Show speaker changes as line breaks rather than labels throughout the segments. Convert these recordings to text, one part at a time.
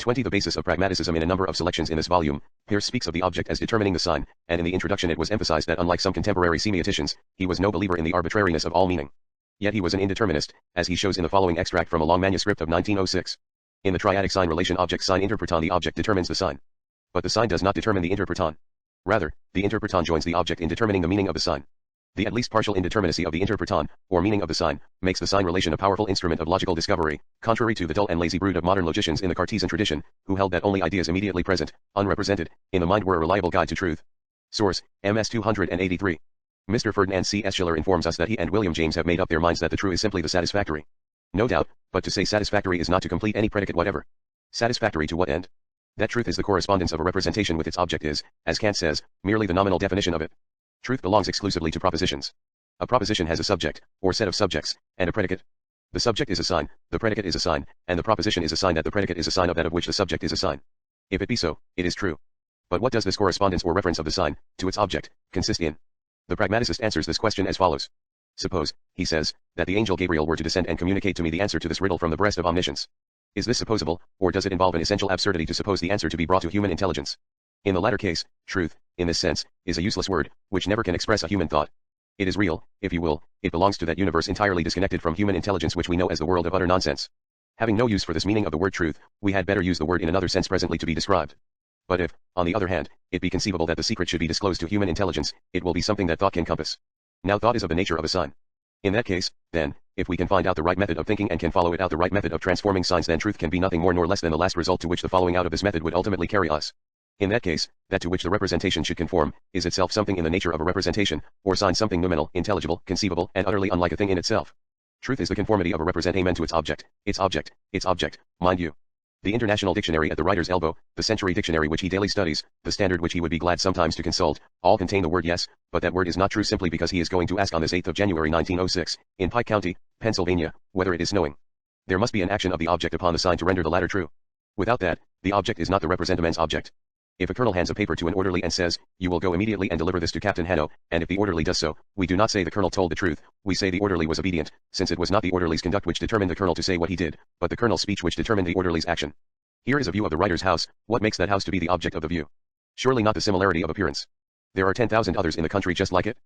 20. The basis of pragmaticism. In a number of selections in this volume, Peirce speaks of the object as determining the sign, and in the introduction it was emphasized that unlike some contemporary semioticians, he was no believer in the arbitrariness of all meaning. Yet he was an indeterminist, as he shows in the following extract from a long manuscript of 1906. In the triadic sign relation object-sign interpreton, the object determines the sign. But the sign does not determine the interpreton. Rather, the interpreton joins the object in determining the meaning of the sign. The at least partial indeterminacy of the interpreton, or meaning of the sign, makes the sign relation a powerful instrument of logical discovery, contrary to the dull and lazy brood of modern logicians in the Cartesian tradition, who held that only ideas immediately present, unrepresented, in the mind were a reliable guide to truth. Source, MS 283. Mr. Ferdinand C. S. Schiller informs us that he and William James have made up their minds that the true is simply the satisfactory. No doubt, but to say satisfactory is not to complete any predicate whatever. Satisfactory to what end? That truth is the correspondence of a representation with its object is, as Kant says, merely the nominal definition of it. Truth belongs exclusively to propositions. A proposition has a subject, or set of subjects, and a predicate. The subject is a sign, the predicate is a sign, and the proposition is a sign that the predicate is a sign of that of which the subject is a sign. If it be so, it is true. But what does this correspondence or reference of the sign, to its object, consist in? The pragmaticist answers this question as follows. Suppose, he says, that the angel Gabriel were to descend and communicate to me the answer to this riddle from the breast of omniscience. Is this supposable, or does it involve an essential absurdity to suppose the answer to be brought to human intelligence? In the latter case, truth, in this sense, is a useless word, which never can express a human thought. It is real, if you will, it belongs to that universe entirely disconnected from human intelligence which we know as the world of utter nonsense. Having no use for this meaning of the word truth, we had better use the word in another sense presently to be described. But if, on the other hand, it be conceivable that the secret should be disclosed to human intelligence, it will be something that thought can compass. Now thought is of the nature of a sign. In that case, then, if we can find out the right method of thinking and can follow it out the right method of transforming signs, then truth can be nothing more nor less than the last result to which the following out of this method would ultimately carry us. In that case, that to which the representation should conform, is itself something in the nature of a representation, or sign something nominal, intelligible, conceivable, and utterly unlike a thing in itself. Truth is the conformity of a representamen to its object, mind you. The International Dictionary at the writer's elbow, the Century Dictionary which he daily studies, the Standard which he would be glad sometimes to consult, all contain the word yes, but that word is not true simply because he is going to ask on this 8th of January 1906, in Pike County, Pennsylvania, whether it is snowing. There must be an action of the object upon the sign to render the latter true. Without that, the object is not the representamen's object. If a colonel hands a paper to an orderly and says, "You will go immediately and deliver this to Captain Hanno," and if the orderly does so, we do not say the colonel told the truth, we say the orderly was obedient, since it was not the orderly's conduct which determined the colonel to say what he did, but the colonel's speech which determined the orderly's action. Here is a view of the writer's house. What makes that house to be the object of the view? Surely not the similarity of appearance. There are 10,000 others in the country just like it?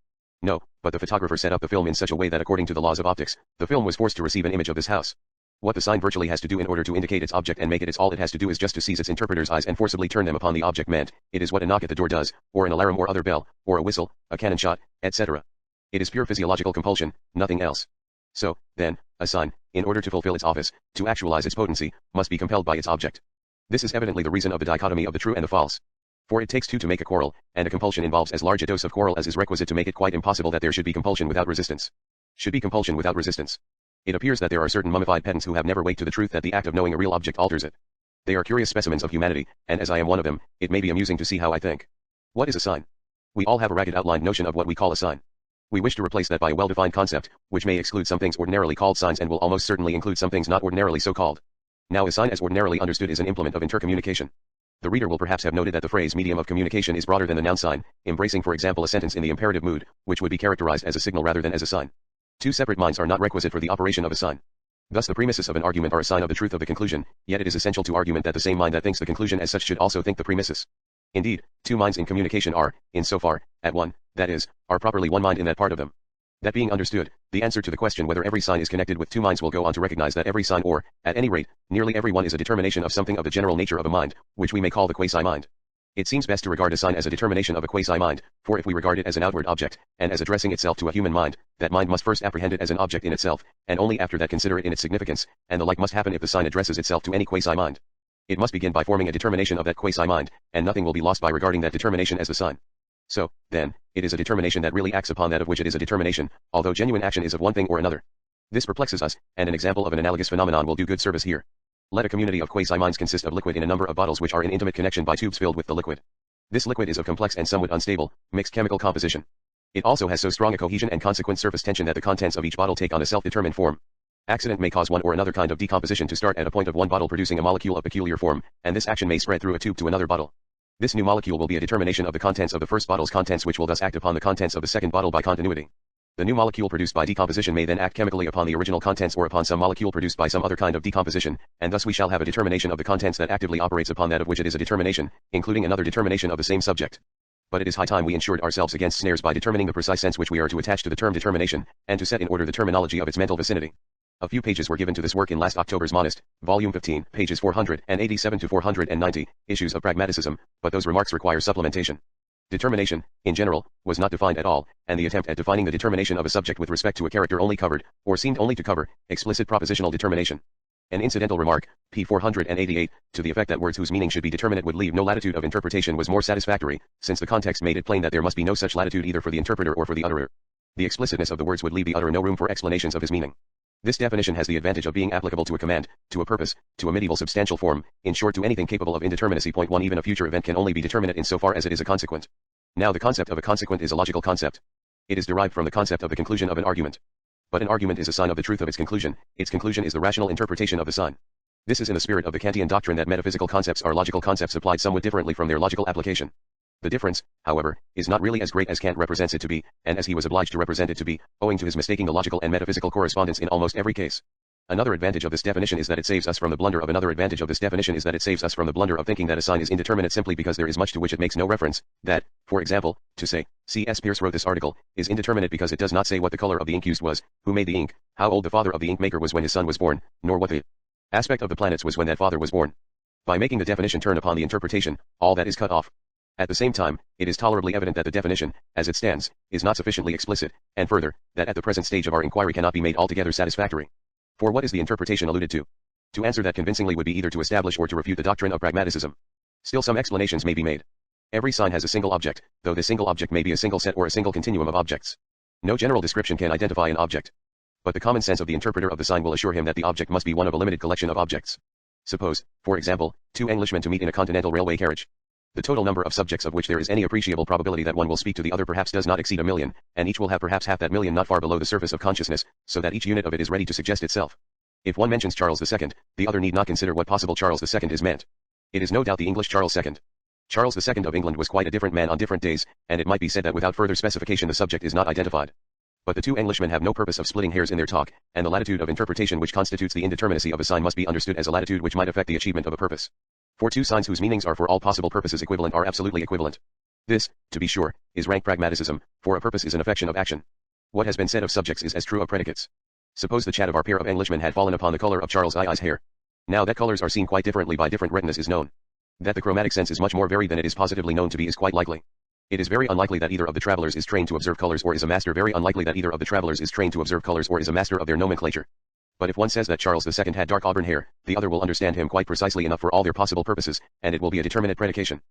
No, but the photographer set up the film in such a way that according to the laws of optics, the film was forced to receive an image of this house. What the sign virtually has to do in order to indicate its object and make it its all it has to do is just to seize its interpreter's eyes and forcibly turn them upon the object meant. It is what a knock at the door does, or an alarm or other bell, or a whistle, a cannon shot, etc. It is pure physiological compulsion, nothing else. So, then, a sign, in order to fulfill its office, to actualize its potency, must be compelled by its object. This is evidently the reason of the dichotomy of the true and the false. For it takes two to make a quarrel, and a compulsion involves as large a dose of quarrel as is requisite to make it quite impossible that there should be compulsion without resistance. Should be compulsion without resistance. It appears that there are certain mummified pedants who have never waked to the truth that the act of knowing a real object alters it. They are curious specimens of humanity, and as I am one of them, it may be amusing to see how I think. What is a sign? We all have a ragged outlined notion of what we call a sign. We wish to replace that by a well-defined concept, which may exclude some things ordinarily called signs and will almost certainly include some things not ordinarily so called. Now a sign as ordinarily understood is an implement of intercommunication. The reader will perhaps have noted that the phrase medium of communication is broader than the noun sign, embracing for example a sentence in the imperative mood, which would be characterized as a signal rather than as a sign. Two separate minds are not requisite for the operation of a sign. Thus the premises of an argument are a sign of the truth of the conclusion, yet it is essential to argument that the same mind that thinks the conclusion as such should also think the premises. Indeed, two minds in communication are, in so far, at one, that is, are properly one mind in that part of them. That being understood, the answer to the question whether every sign is connected with two minds will go on to recognize that every sign or, at any rate, nearly every one is a determination of something of the general nature of a mind, which we may call the quasi-mind. It seems best to regard a sign as a determination of a quasi-mind, for if we regard it as an outward object, and as addressing itself to a human mind, that mind must first apprehend it as an object in itself, and only after that consider it in its significance, and the like must happen if the sign addresses itself to any quasi-mind. It must begin by forming a determination of that quasi-mind, and nothing will be lost by regarding that determination as the sign. So, then, it is a determination that really acts upon that of which it is a determination, although genuine action is of one thing or another. This perplexes us, and an example of an analogous phenomenon will do good service here. Let a community of quasi-minds consist of liquid in a number of bottles which are in intimate connection by tubes filled with the liquid. This liquid is of complex and somewhat unstable, mixed chemical composition. It also has so strong a cohesion and consequent surface tension that the contents of each bottle take on a self-determined form. Accident may cause one or another kind of decomposition to start at a point of one bottle producing a molecule of peculiar form, and this action may spread through a tube to another bottle. This new molecule will be a determination of the contents of the first bottle's contents which will thus act upon the contents of the second bottle by continuity. The new molecule produced by decomposition may then act chemically upon the original contents or upon some molecule produced by some other kind of decomposition, and thus we shall have a determination of the contents that actively operates upon that of which it is a determination, including another determination of the same subject. But it is high time we insured ourselves against snares by determining the precise sense which we are to attach to the term determination, and to set in order the terminology of its mental vicinity. A few pages were given to this work in last October's Monist, Volume 15, pages 487 to 490, Issues of Pragmaticism, but those remarks require supplementation. Determination, in general, was not defined at all, and the attempt at defining the determination of a subject with respect to a character only covered, or seemed only to cover, explicit propositional determination. An incidental remark, p. 488, to the effect that words whose meaning should be determinate would leave no latitude of interpretation was more satisfactory, since the context made it plain that there must be no such latitude either for the interpreter or for the utterer. The explicitness of the words would leave the utterer no room for explanations of his meaning. This definition has the advantage of being applicable to a command, to a purpose, to a medieval substantial form, in short to anything capable of indeterminacy. Point 1 Even a future event can only be determinate insofar as it is a consequent. Now the concept of a consequent is a logical concept. It is derived from the concept of the conclusion of an argument. But an argument is a sign of the truth of its conclusion is the rational interpretation of the sign. This is in the spirit of the Kantian doctrine that metaphysical concepts are logical concepts applied somewhat differently from their logical application. The difference, however, is not really as great as Kant represents it to be, and as he was obliged to represent it to be, owing to his mistaking the logical and metaphysical correspondence in almost every case. Another advantage of this definition is that it saves us from the blunder of thinking that a sign is indeterminate simply because there is much to which it makes no reference, that, for example, to say, C.S. Peirce wrote this article, is indeterminate because it does not say what the color of the ink used was, who made the ink, how old the father of the ink maker was when his son was born, nor what the aspect of the planets was when that father was born. By making the definition turn upon the interpretation, all that is cut off. At the same time, it is tolerably evident that the definition, as it stands, is not sufficiently explicit, and further, that at the present stage of our inquiry cannot be made altogether satisfactory. For what is the interpretation alluded to? To answer that convincingly would be either to establish or to refute the doctrine of pragmatism. Still some explanations may be made. Every sign has a single object, though this single object may be a single set or a single continuum of objects. No general description can identify an object. But the common sense of the interpreter of the sign will assure him that the object must be one of a limited collection of objects. Suppose, for example, two Englishmen to meet in a continental railway carriage. The total number of subjects of which there is any appreciable probability that one will speak to the other perhaps does not exceed 1,000,000, and each will have perhaps half that million not far below the surface of consciousness, so that each unit of it is ready to suggest itself. If one mentions Charles II, the other need not consider what possible Charles II is meant. It is no doubt the English Charles II. Charles II of England was quite a different man on different days, and it might be said that without further specification the subject is not identified. But the two Englishmen have no purpose of splitting hairs in their talk, and the latitude of interpretation which constitutes the indeterminacy of a sign must be understood as a latitude which might affect the achievement of a purpose. For two signs whose meanings are for all possible purposes equivalent are absolutely equivalent. This, to be sure, is rank pragmatism, for a purpose is an affection of action. What has been said of subjects is as true of predicates. Suppose the chat of our pair of Englishmen had fallen upon the color of Charles I's hair. Now that colors are seen quite differently by different retinas is known. That the chromatic sense is much more varied than it is positively known to be is quite likely. It is very unlikely that either of the travelers is trained to observe colors or is a master very unlikely that either of the travelers is trained to observe colors or is a master of their nomenclature. But if one says that Charles II had dark auburn hair, the other will understand him quite precisely enough for all their possible purposes, and it will be a determinate predication.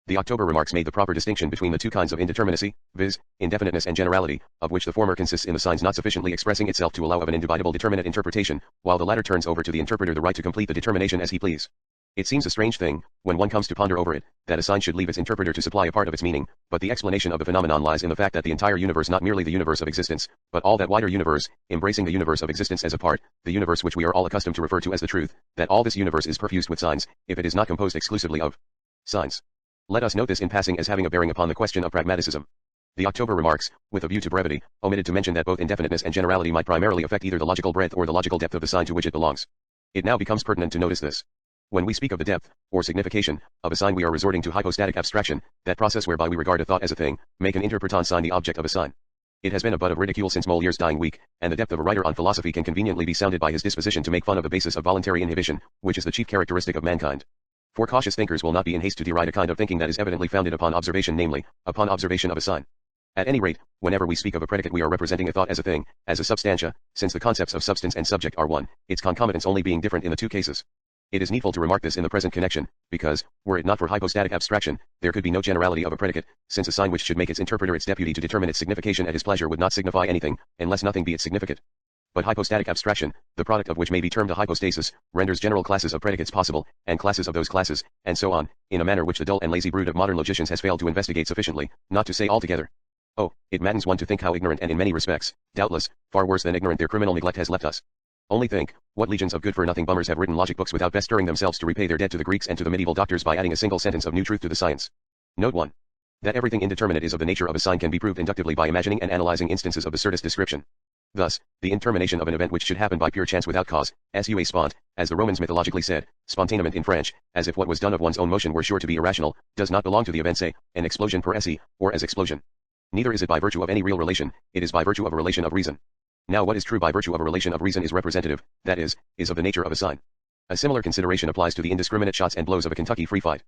The October remarks made the proper distinction between the two kinds of indeterminacy, viz., indefiniteness and generality, of which the former consists in the signs not sufficiently expressing itself to allow of an indivisible determinate interpretation, while the latter turns over to the interpreter the right to complete the determination as he please. It seems a strange thing, when one comes to ponder over it, that a sign should leave its interpreter to supply a part of its meaning, but the explanation of the phenomenon lies in the fact that the entire universe, not merely the universe of existence, but all that wider universe, embracing the universe of existence as a part, the universe which we are all accustomed to refer to as the truth, that all this universe is perfused with signs, if it is not composed exclusively of signs. Let us note this in passing as having a bearing upon the question of pragmatism. The October remarks, with a view to brevity, omitted to mention that both indefiniteness and generality might primarily affect either the logical breadth or the logical depth of the sign to which it belongs. It now becomes pertinent to notice this. When we speak of the depth, or signification, of a sign we are resorting to hypostatic abstraction, that process whereby we regard a thought as a thing, make an interpreton sign the object of a sign. It has been a butt of ridicule since Moliere's dying week, and the depth of a writer on philosophy can conveniently be sounded by his disposition to make fun of the basis of voluntary inhibition, which is the chief characteristic of mankind. For cautious thinkers will not be in haste to deride a kind of thinking that is evidently founded upon observation, namely, upon observation of a sign. At any rate, whenever we speak of a predicate we are representing a thought as a thing, as a substantia, since the concepts of substance and subject are one, its concomitants only being different in the two cases. It is needful to remark this in the present connection, because, were it not for hypostatic abstraction, there could be no generality of a predicate, since a sign which should make its interpreter its deputy to determine its signification at his pleasure would not signify anything, unless nothing be its significate. But hypostatic abstraction, the product of which may be termed a hypostasis, renders general classes of predicates possible, and classes of those classes, and so on, in a manner which the dull and lazy brood of modern logicians has failed to investigate sufficiently, not to say altogether. Oh, it maddens one to think how ignorant and in many respects, doubtless, far worse than ignorant their criminal neglect has left us. Only think, what legions of good-for-nothing bummers have written logic books without bestirring themselves to repay their debt to the Greeks and to the medieval doctors by adding a single sentence of new truth to the science. Note 1. That everything indeterminate is of the nature of a sign can be proved inductively by imagining and analyzing instances of the certest description. Thus, the indetermination of an event which should happen by pure chance without cause, sua spont, as the Romans mythologically said, spontanément in French, as if what was done of one's own motion were sure to be irrational, does not belong to the event say, an explosion per esse, or as explosion. Neither is it by virtue of any real relation, it is by virtue of a relation of reason. Now what is true by virtue of a relation of reason is representative, that is of the nature of a sign. A similar consideration applies to the indiscriminate shots and blows of a Kentucky free fight.